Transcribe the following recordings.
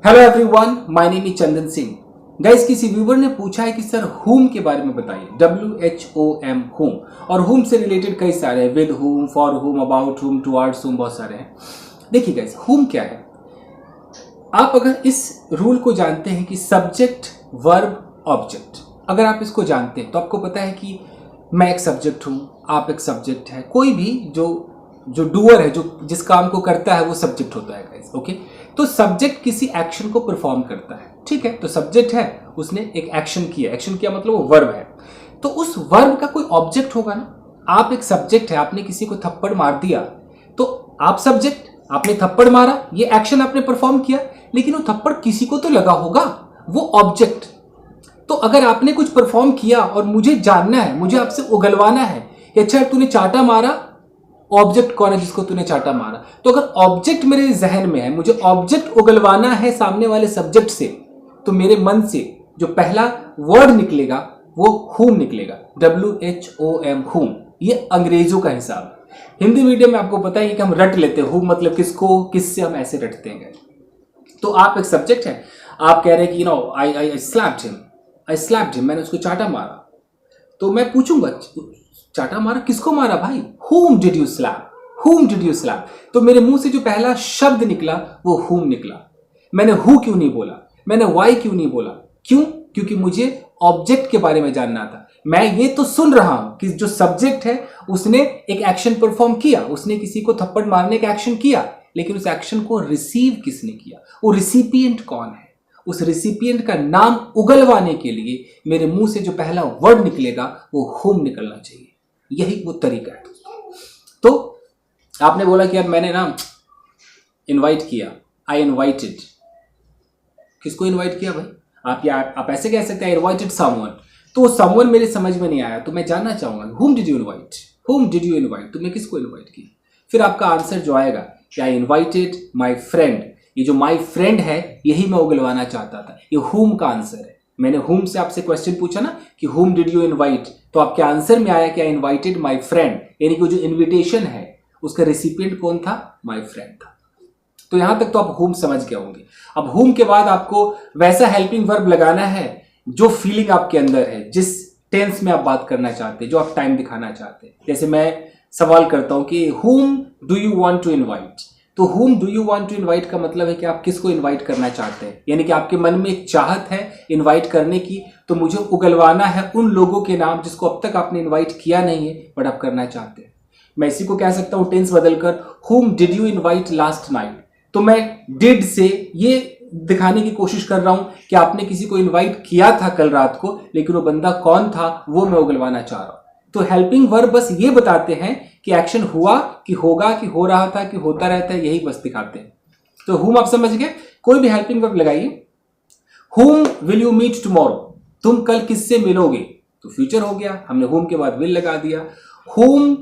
Hello everyone, my name is Chandan Singh. Guys, किसी viewer ने पूछा है कि सर होम के बारे में बताइए। WHOM होम, और होम से रिलेटेड कई सारे हैं, with home, for home, about home, towards home, बहुत सारे हैं। देखिए गाइस, होम क्या है। आप अगर इस रूल को जानते हैं कि सब्जेक्ट वर्ब ऑब्जेक्ट, अगर आप इसको जानते हैं तो आपको पता है कि मैं एक सब्जेक्ट हूं, आप एक सब्जेक्ट है। कोई भी जो डूअर है, जो जिस काम को करता है, वो सब्जेक्ट होता है गाइस। ओके, तो सब्जेक्ट किसी एक्शन को परफॉर्म करता है, ठीक है। तो सब्जेक्ट है, उसने एक एक्शन किया। एक्शन किया मतलब वो वर्ब है, तो उस वर्ब का कोई ऑब्जेक्ट होगा ना। आप एक सब्जेक्ट है, आपने किसी को थप्पड़ मार दिया तो आप सब्जेक्ट, आपने थप्पड़ मारा, ये एक्शन आपने परफॉर्म किया, लेकिन वो थप्पड़ किसी को तो लगा होगा, वो ऑब्जेक्ट। तो अगर आपने कुछ परफॉर्म किया और मुझे जानना है, मुझे आपसे उगलवाना है कि अच्छा तूने चाटा मारा, ऑब्जेक्ट कौन है जिसको तूने चाटा मारा। तो अगर ऑब्जेक्ट मेरे जहन में है, मुझे ऑब्जेक्ट उगलवाना है सामने वाले सब्जेक्ट से, तो मेरे मन से जो पहला वर्ड निकलेगा वो होम निकलेगा। WHOM होम, ये अंग्रेजों का हिसाब है। हिंदी मीडियम में आपको पता है कि हम रट लेते हैं होम मतलब किसको, किससे हम ऐसे रटते हैं। तो आप एक सब्जेक्ट है, आप कह रहे हैं कि आई स्लैप्ड हिम, मैंने उसको चाटा मारा। तो मैं पूछूंगा चाटा मारा किसको मारा भाई, whom did you slap, whom did you slap। तो मेरे मुंह से जो पहला शब्द निकला वो whom निकला। मैंने who क्यों नहीं बोला, मैंने why क्यों नहीं बोला, क्यों? क्योंकि मुझे ऑब्जेक्ट के बारे में जानना था। मैं ये तो सुन रहा हूं कि जो सब्जेक्ट है उसने एक एक्शन परफॉर्म किया, उसने किसी को थप्पड़ मारने का एक्शन किया, लेकिन उस एक्शन को रिसीव किसने किया, वो रिसिपिएंट कौन है। उस रिसिपिएंट का नाम उगलवाने के लिए मेरे मुंह से जो पहला वर्ड निकलेगा वो होम निकलना चाहिए। यही वो तरीका है दोस्तों। तो आपने बोला कि यार मैंने ना इनवाइट किया, आई इनवाइटेड। किसको इनवाइट किया भाई? आप ऐसे कह सकते हैं आई इनवाइटेड समवन। तो समवन मेरे समझ में नहीं आया, तो मैं जानना चाहूंगा whom did you invite, whom did you invite, तुमने किसको इनवाइट किया। फिर आपका आंसर जो आएगा कि आई इनवाइटेड माई फ्रेंड। ये जो माई फ्रेंड है यही मैं उगलवाना चाहता था, ये whom का आंसर है। मैंने whom से आपसे क्वेश्चन पूछा ना कि whom did you invite, तो आपके आंसर में आया कि आई इनवाइटेड माई फ्रेंड, यानी कि जो इन्विटेशन है उसका रेसिपिएंट कौन था, माई फ्रेंड था। तो यहां तक तो आप whom समझ गए होंगे। अब whom के बाद आपको वैसा हेल्पिंग वर्ब लगाना है जो फीलिंग आपके अंदर है, जिस टेंस में आप बात करना चाहते हैं, जो आप टाइम दिखाना चाहते हैं। जैसे मैं सवाल करता हूं कि whom do you want to invite, तो whom do you want to invite का मतलब है कि आप किसको इनवाइट करना चाहते हैं, यानी कि आपके मन में एक चाहत है इनवाइट करने की। तो मुझे उगलवाना है उन लोगों के नाम जिसको अब तक आपने इनवाइट किया नहीं है बट आप करना चाहते हैं। मैं इसी को कह सकता हूं टेंस बदलकर whom did you invite last night। तो मैं डिड से ये दिखाने की कोशिश कर रहा हूं कि आपने किसी को इनवाइट किया था कल रात को, लेकिन वो बंदा कौन था वो मैं उगलवाना चाह रहा हूं। तो हेल्पिंग वर्ब बस ये बताते हैं कि एक्शन हुआ, कि होगा, कि हो रहा था, कि होता रहता है, यही बस दिखाते हैं। तो whom आप समझ गए। कोई भी हेल्पिंग वर्ब लगाइए। whom will you meet tomorrow, तुम कल किससे मिलोगे, तो फ्यूचर हो गया, हमने whom के बाद will लगा दिया। whom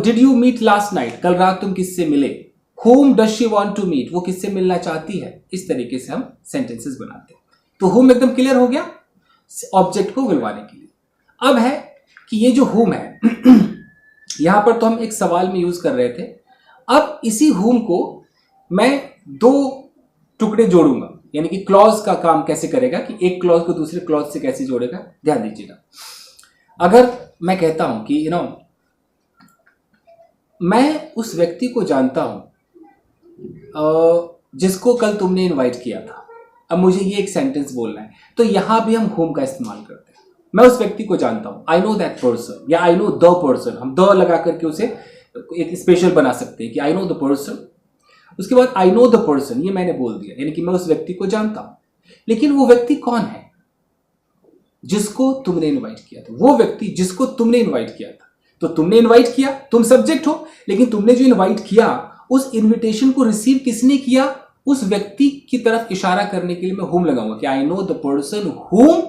did you meet last night, कल रात तुम किससे मिले। whom does she want to meet, वो किससे मिलना चाहती है। इस तरीके से हम सेंटेंसेस बनाते हैं। तो whom एकदम क्लियर हो गया ऑब्जेक्ट को उगलवाने के लिए। अब है कि ये जो whom है यहां पर तो हम एक सवाल में यूज कर रहे थे। अब इसी whom को मैं दो टुकड़े जोड़ूंगा, यानी कि क्लॉज का काम कैसे करेगा, कि एक क्लॉज को दूसरे क्लॉज से कैसे जोड़ेगा। ध्यान दीजिएगा, अगर मैं कहता हूं कि मैं उस व्यक्ति को जानता हूं जिसको कल तुमने इनवाइट किया था। अब मुझे ये एक सेंटेंस बोलना है, तो यहां भी हम whom का इस्तेमाल करते हैं। मैं उस व्यक्ति को जानता हूं, आई नो दैट पर्सन, या आई नो द पर्सन। हम द लगा करके उसे एक स्पेशल बना सकते हैं कि आई नो द पर्सन। उसके बाद आई नो द पर्सन, ये मैंने बोल दिया, यानी कि मैं उस व्यक्ति को जानता हूं। लेकिन वो व्यक्ति कौन है जिसको तुमने इन्वाइट किया था, वो व्यक्ति जिसको तुमने इन्वाइट किया था। तो तुमने इन्वाइट किया, तुम सब्जेक्ट हो, लेकिन तुमने जो इन्वाइट किया उस इन्विटेशन को रिसीव किसने किया, उस व्यक्ति की तरफ इशारा करने के लिए मैं whom लगाऊंगा कि I know the person whom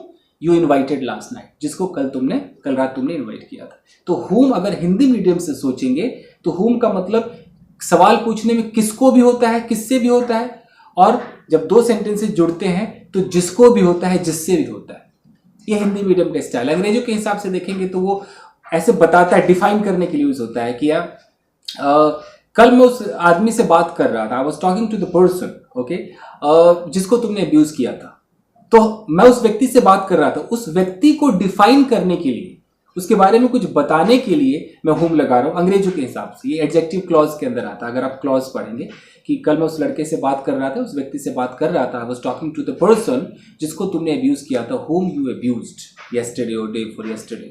you invited last night, जिसको कल रात तुमने इनवाइट किया था। तो whom अगर हिंदी मीडियम से सोचेंगे तो whom का मतलब सवाल पूछने में किसको भी होता है, किससे भी होता है, और जब दो सेंटेंसेस जुड़ते हैं तो जिसको भी होता है, जिससे भी होता है। ये हिंदी मीडियम का स्टाइल। अंग्रेजों के हिसाब से देखेंगे तो वो ऐसे बताता है, डिफाइन करने के लिए यूज होता है कि यार कल मैं उस आदमी से बात कर रहा था, I was talking to the person, okay, जिसको तुमने अब्यूज किया था। तो मैं उस व्यक्ति से बात कर रहा था, उस व्यक्ति को डिफाइन करने के लिए, उसके बारे में कुछ बताने के लिए मैं whom लगा रहा हूं अंग्रेजों के हिसाब से। ये एडजेक्टिव क्लॉज के अंदर आता है। अगर आप क्लॉज पढ़ेंगे कि कल मैं उस लड़के से बात कर रहा था, उस व्यक्ति से बात कर रहा था, I was talking to the person जिसको तुमने अब्यूज किया था, whom you abused yesterday or day before yesterday।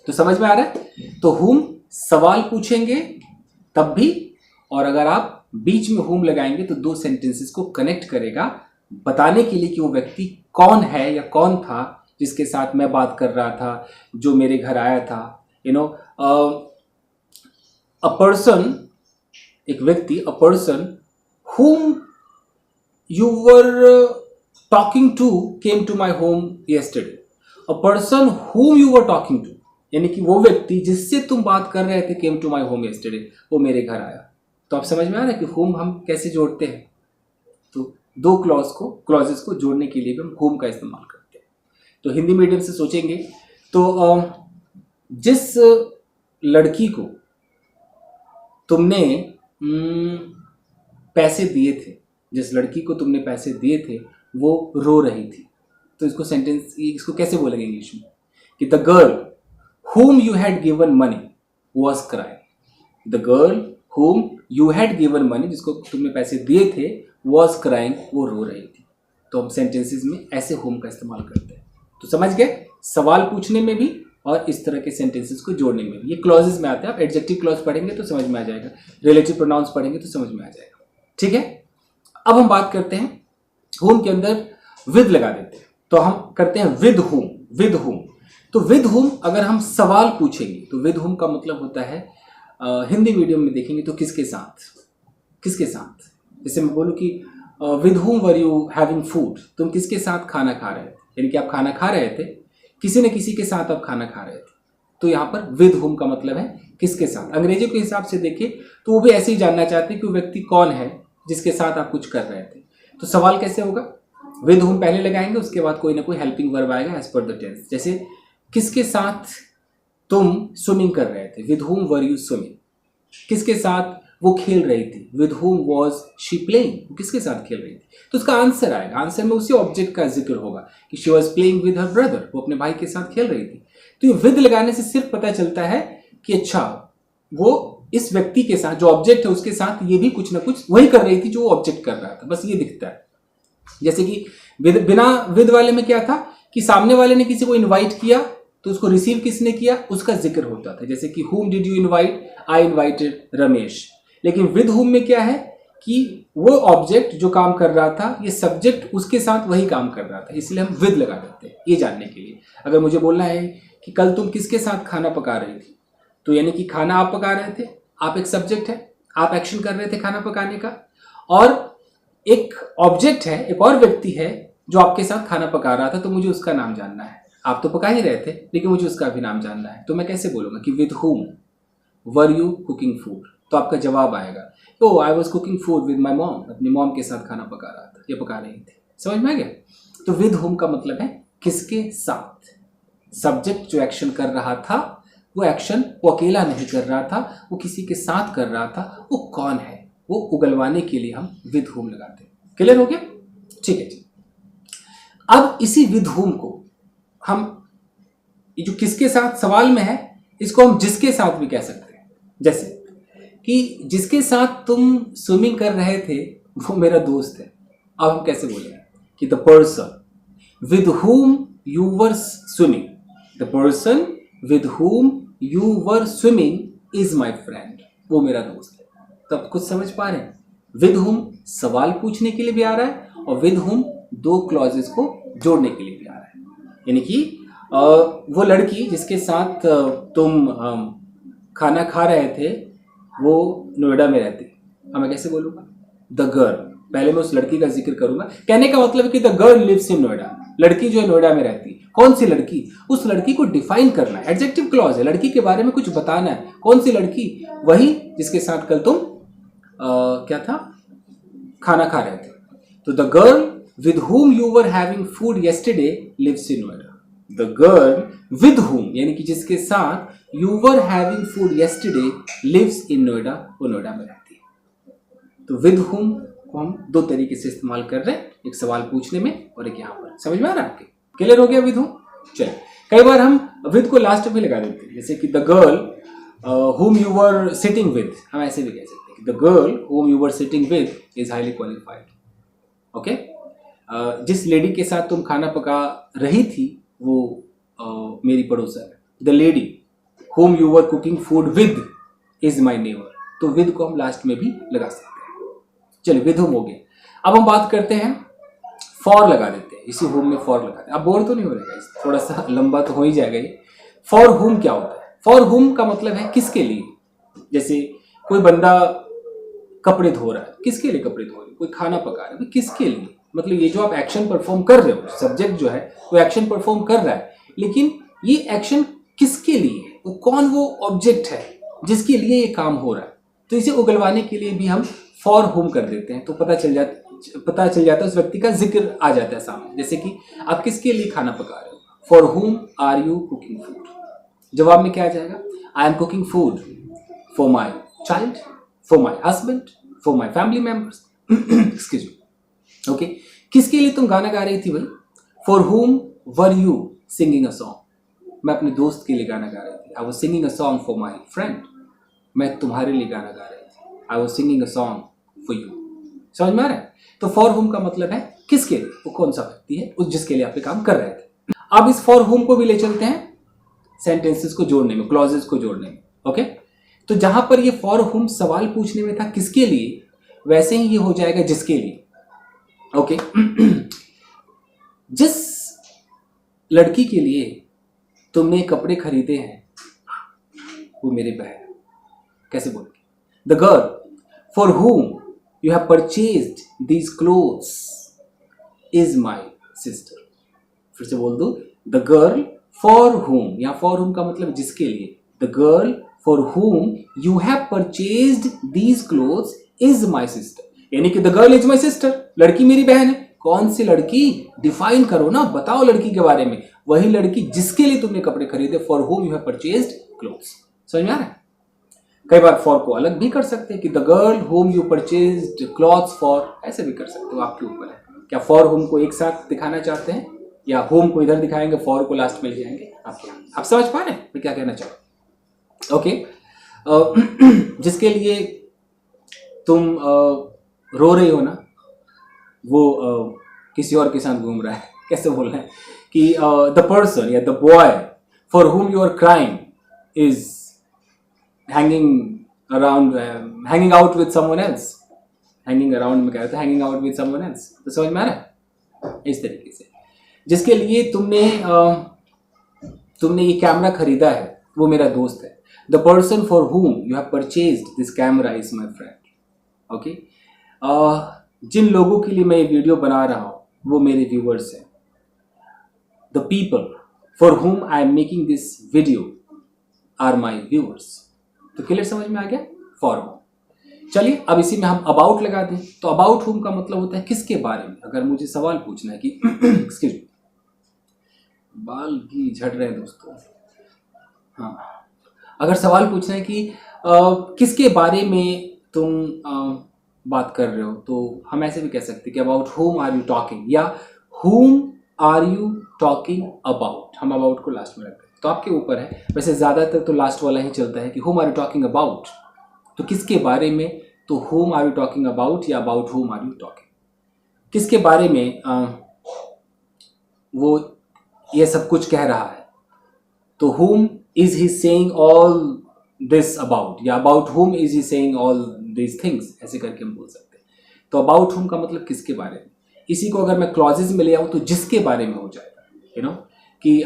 तो समझ में आ रहा है? तो whom सवाल पूछेंगे तब भी, और अगर आप बीच में whom लगाएंगे तो दो सेंटेंसेस को कनेक्ट करेगा, बताने के लिए कि वो व्यक्ति कौन है या कौन था जिसके साथ मैं बात कर रहा था, जो मेरे घर आया था। यू नो, अ पर्सन, एक व्यक्ति, a person whom you were talking to came to my home yesterday। a person whom you were talking to, यानी कि वो व्यक्ति जिससे तुम बात कर रहे थे, came to my home yesterday, वो मेरे घर आया। तो आप समझ में आ रहा है कि whom हम कैसे जोड़ते हैं? तो दो क्लॉजेस को जोड़ने के लिए भी हम whom का इस्तेमाल करते हैं। तो हिंदी मीडियम से सोचेंगे तो जिस लड़की को तुमने पैसे दिए थे, जिस लड़की को तुमने पैसे दिए थे वो रो रही थी, तो इसको कैसे बोलेंगे इंग्लिश में? कि the girl whom you had given money was crying। The girl whom you had given money, जिसको तुमने पैसे दिए थे, was crying, वो रो रही थी। तो हम सेंटेंसेस में ऐसे whom का इस्तेमाल करते हैं। तो समझ गए, सवाल पूछने में भी और इस तरह के सेंटेंसेस को जोड़ने में भी। ये क्लॉजेस में आते हैं। आप एडजेक्टिव क्लॉज पढ़ेंगे तो समझ में आ जाएगा, रिलेटिव प्रोनाउंस पढ़ेंगे तो समझ में आ जाएगा। ठीक है, अब हम बात करते हैं whom के अंदर विद लगा देते हैं, तो हम करते हैं विद whom। विद whom, तो विद whom अगर हम सवाल पूछेंगे तो विद whom का मतलब होता है हिंदी मीडियम में देखेंगे तो किसके साथ, किसके साथ। जैसे मैं बोलूँ कि with whom were you having food, तुम किसके साथ खाना खा रहे थे, यानी कि आप खाना खा रहे थे, किसी न किसी के साथ आप खाना खा रहे थे। तो यहाँ पर विद whom का मतलब है किसके साथ। अंग्रेजी के हिसाब से देखिए तो वो भी ऐसे ही जानना चाहते हैं कि वो व्यक्ति कौन है जिसके साथ आप कुछ कर रहे थे। तो सवाल कैसे होगा? विद whom पहले लगाएंगे, उसके बाद कोई ना कोई हेल्पिंग वर्ब आएगा एज पर द टेंस। जैसे किसके साथ तुम स्विमिंग कर रहे थे, with whom were you swimming. किसके साथ वो खेल रही थी, with whom was she playing, वो किसके साथ खेल रही थी। तो उसका आंसर आएगा, आंसर में उसी ऑब्जेक्ट का जिक्र होगा कि she was playing with her brother, वो अपने भाई के साथ खेल रही थी। तो ये विद लगाने से सिर्फ पता चलता है कि अच्छा वो इस व्यक्ति के साथ, जो ऑब्जेक्ट है उसके साथ ये भी कुछ ना कुछ वही कर रही थी जो ऑब्जेक्ट कर रहा था, बस ये दिखता है। जैसे कि बिना विद वाले में क्या था कि सामने वाले ने किसी को इन्वाइट किया तो उसको रिसीव किसने किया, उसका जिक्र होता था। जैसे कि whom did you invite, I invited Ramesh. लेकिन विद whom में क्या है कि वो ऑब्जेक्ट जो काम कर रहा था, ये सब्जेक्ट उसके साथ वही काम कर रहा था, इसलिए हम विद लगा देते हैं ये जानने के लिए। अगर मुझे बोलना है कि कल तुम किसके साथ खाना पका रही थी, तो यानी कि खाना आप पका रहे थे, आप एक सब्जेक्ट है, आप एक्शन कर रहे थे खाना पकाने का, और एक ऑब्जेक्ट है, एक और व्यक्ति है जो आपके साथ खाना पका रहा था, तो मुझे उसका नाम जानना है। आप तो पका ही रहे थे लेकिन मुझे उसका भी नाम जानना है, तो मैं कैसे बोलूँगा कि with whom were you cooking food. तो आपका जवाब आएगा oh I was cooking food with my mom, अपनी मॉम के साथ खाना पका रहा था या पका रही थी। समझ में आ गया? तो विद whom का मतलब है किसके साथ। सब्जेक्ट जो एक्शन कर रहा था, वो एक्शन वो अकेला नहीं कर रहा था, वो किसी के साथ कर रहा था, वो कौन है, वो उगलवाने के लिए हम विद whom लगाते हैं। क्लियर हो गया? ठीक है जी। अब इसी विद whom को हम, ये जो किसके साथ सवाल में है, इसको हम जिसके साथ भी कह सकते हैं। जैसे कि जिसके साथ तुम स्विमिंग कर रहे थे वो मेरा दोस्त है। अब हम कैसे बोलेंगे कि the person with whom you were swimming, the person with whom you were swimming is my friend, वो मेरा दोस्त है। तो आप कुछ समझ पा रहे हैं? विद whom सवाल पूछने के लिए भी आ रहा है और विद whom दो क्लॉजेस को जोड़ने के लिए भी आ रहा है। यानी कि वो लड़की जिसके साथ तुम खाना खा रहे थे वो नोएडा में रहती। अब मैं कैसे बोलूँगा? द गर्ल, पहले मैं उस लड़की का जिक्र करूंगा। कहने का मतलब है कि the girl lives in Noida, लड़की जो है नोएडा में रहती। कौन सी लड़की? उस लड़की को डिफाइन करना है, एडजेक्टिव क्लॉज है, लड़की के बारे में कुछ बताना है। कौन सी लड़की? वही जिसके साथ कल तुम क्या था, खाना खा रहे थे। तो the girl with whom you were having food yesterday lives in Noida। The girl with whom यानी कि जिसके साथ you were having food yesterday lives in Noida, वो नोएडा में रहती है। तो विद हुम को हम दो तरीके से इस्तेमाल कर रहे हैं, एक सवाल पूछने में और एक यहाँ पर। समझ में आ रहा है आपके? क्लियर हो गया विद हुम? चलिए, कई बार हम विद को लास्ट में लगा देते हैं, जैसे कि the girl whom you were sitting with, हम ऐसे भी कह सकते हैं कि the girl whom you were sitting with is highly qualified. Okay, जिस लेडी के साथ तुम खाना पका रही थी वो मेरी पड़ोसन है। The lady whom you were cooking food with is my neighbor. तो with को हम लास्ट में भी लगा सकते हैं। चलिए, with whom हो गया। अब हम बात करते हैं, for लगा देते हैं, इसी whom में for लगाते हैं। अब बोर तो नहीं हो रहा है, थोड़ा सा लंबा तो हो ही जाएगा ये। for whom क्या होता है? फॉर हुम का मतलब है किसके लिए। जैसे कोई बंदा कपड़े धो रहा है, किसके लिए कपड़े धो रहे हैं? कोई खाना पका रहा है, किसके लिए? मतलब ये जो आप एक्शन परफॉर्म कर रहे हो, सब्जेक्ट जो है वो एक्शन परफॉर्म कर रहा है, लेकिन ये एक्शन किसके लिए है? वो कौन वो ऑब्जेक्ट है जिसके लिए ये काम हो रहा है? तो इसे उगलवाने के लिए भी हम फॉर हुम कर देते हैं, तो पता चल जाता है उस व्यक्ति का जिक्र आ जाता है सामने। जैसे कि आप किसके लिए खाना पका रहे हो? फॉर हुम आर यू कुकिंग फूड? जवाब में क्या आ जाएगा? I am cooking food for my child, for my husband, for my family members. Excuse me. Okay, किसके लिए तुम गाना गा रही थी भाई? फॉर हुम were you singing a song? मैं अपने दोस्त के लिए गाना गा रही थी। I was singing a song for my friend. मैं तुम्हारे लिए गाना गा रही थी। I was singing a song for you. समझ में आ रहा है? तो फॉर हुम का मतलब है किसके लिए, वो कौन सा व्यक्ति है उस जिसके लिए आप काम कर रहे थे। अब इस फॉर हुम को भी ले चलते हैं सेंटेंसेस को जोड़ने में, क्लॉजेस को जोड़ने में। ओके, तो जहां पर ये फॉर हुम सवाल पूछने में था किसके लिए, वैसे ही ये हो जाएगा जिसके लिए। ओके, जिस लड़की के लिए तुमने कपड़े खरीदे हैं वो मेरी बहन। कैसे बोलोगे? The girl for whom you have purchased these clothes is my sister. फिर से बोल दो, द गर्ल फॉर हुम, या फॉर हुम का मतलब जिसके लिए। The girl for whom you have purchased these clothes is my sister, यानी कि the girl is my sister, लड़की मेरी बहन है। कौन सी लड़की? डिफाइन करो ना, बताओ लड़की के बारे में। वही लड़की जिसके लिए तुमने कपड़े खरीदे, for whom you have purchased clothes. समझ में आ रहा है? कई बार फॉर को अलग भी कर सकते हैं कि the girl whom you purchased clothes for, ऐसे भी कर सकते हो, आपके ऊपर है। क्या फॉर हुम को एक साथ दिखाना चाहते हैं या होम को इधर दिखाएंगे, फॉर को लास्ट में ले जाएंगे? आप समझ पा रहे हैं मैं क्या कहना चाहूँ? ओके, जिसके लिए तुम रो रही हो ना, वो किसी और के साथ घूम रहा है। कैसे बोलना है कि द पर्सन या the boy for whom you are crying is hanging out with someone else. Hanging around में कह रहा था, hanging out with someone else. तो समझ में आ रहा है? इस तरीके से जिसके लिए तुमने ये कैमरा खरीदा है वो मेरा दोस्त है। The person for whom you have purchased this camera is my friend. Okay, जिन लोगों के लिए मैं ये वीडियो बना रहा हूं वो मेरे व्यूअर्स हैं। The people for whom I am making this video are my viewers. तो क्लियर समझ में आ गया? फॉर हुम। चलिए, अब इसी में हम अबाउट लगा दें। तो अबाउट हुम का मतलब होता है किसके बारे में। अगर मुझे सवाल पूछना है कि एक्सक्यूज मी, बाल भी झड़ रहे हैं दोस्तों। हाँ, अगर सवाल पूछना है कि किसके बारे में तुम बात कर रहे हो, तो हम ऐसे भी कह सकते हैं कि about whom are you talking, या whom are you talking about. हम अबाउट को लास्ट में रखते हैं, तो आपके ऊपर है। वैसे ज़्यादातर तो लास्ट वाला ही चलता है कि हुम आर यू टॉकिंग अबाउट, तो किसके बारे में। तो whom are you talking about या about whom are you talking, किसके बारे में वो ये सब कुछ कह रहा है। तो whom is he saying all this about, या about whom is he saying all these things, ऐसे करके हम बोल सकते हैं। तो about whom का मतलब किसके बारे में। इसी को अगर मैं क्लॉजेज में ले आऊँ तो जिसके बारे में हो जाएगा, यू नो, कि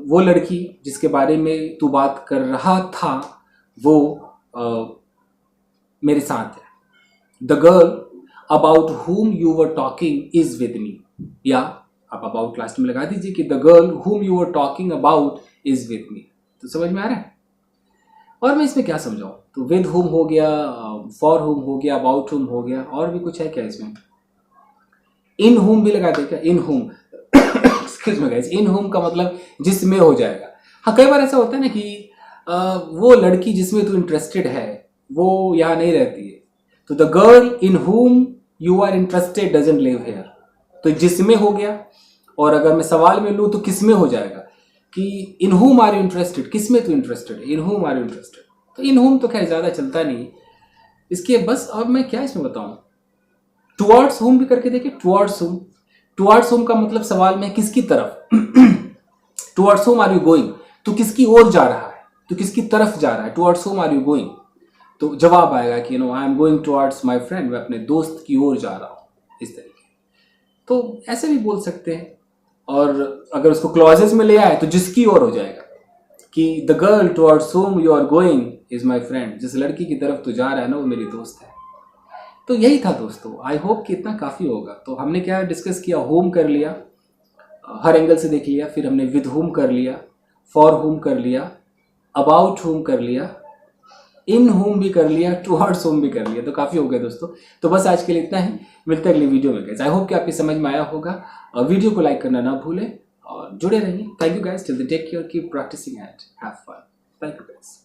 वो लड़की जिसके बारे में तू बात कर रहा था वो मेरे साथ है। The girl about whom you were talking is with me, या आप अबाउट लास्ट में लगा दीजिए कि the girl whom you were talking about is with me। तो समझ में आ रहा है? और मैं इसमें क्या समझाऊं? तो with whom हो गया, for whom हो गया, about whom हो गया, और भी कुछ है क्या इसमें? in whom भी लगा दे क्या? in whom excuse me guys, in home का मतलब जिसमें हो जाएगा। हाँ, कई बार ऐसा होता है ना कि वो लड़की जिसमें तू इंटरेस्टेड है वो यहाँ नहीं रहती है, तो the girl in whom you are interested doesn't live here. तो जिसमें हो गया, और अगर मैं सवाल में लूँ तो किसमें हो जाएगा कि इन होम आर यू इंटरेस्टेड, किसमें तू इंटरेस्टेड है, इन होम आर यू इंटरेस्टेड। तो इन होम तो खैर ज़्यादा चलता नहीं इसके। बस अब मैं क्या इसमें बताऊँ, टुवर्ड्स होम भी करके देखिए। टुवर्ड्स होम, टुवर्ड्स होम का मतलब सवाल में किसकी तरफ towards whom are you going, तो किसकी ओर जा रहा है, तो किसकी तरफ जा रहा है, towards whom are you going. तो जवाब आएगा कि I am going towards my friend, मैं अपने दोस्त की ओर जा रहा हूँ, इस तरीके। तो ऐसे भी बोल सकते हैं। और अगर उसको क्लॉजेस में ले आए तो जिसकी ओर हो जाएगा कि the girl towards whom you are going is my friend, जिस लड़की की तरफ तू जा रहा है ना वो मेरी दोस्त है। तो यही था दोस्तों, आई होप कि इतना काफ़ी होगा। तो हमने क्या डिस्कस किया, होम कर लिया, हर एंगल से देख लिया, फिर हमने विद होम कर लिया, फॉर होम कर लिया, अबाउट होम कर लिया, इन होम भी कर लिया, टुवर्ड्स होम भी कर लिया। तो काफ़ी हो गया दोस्तों। तो बस आज के लिए इतना ही, मिलते हैं अगली वीडियो में गाइस। आई होप कि आपकी समझ में आया होगा। वीडियो को लाइक करना ना भूलें और जुड़े रहिए। Thank you guys, till then take care, keep practising and have fun. Thank you guys.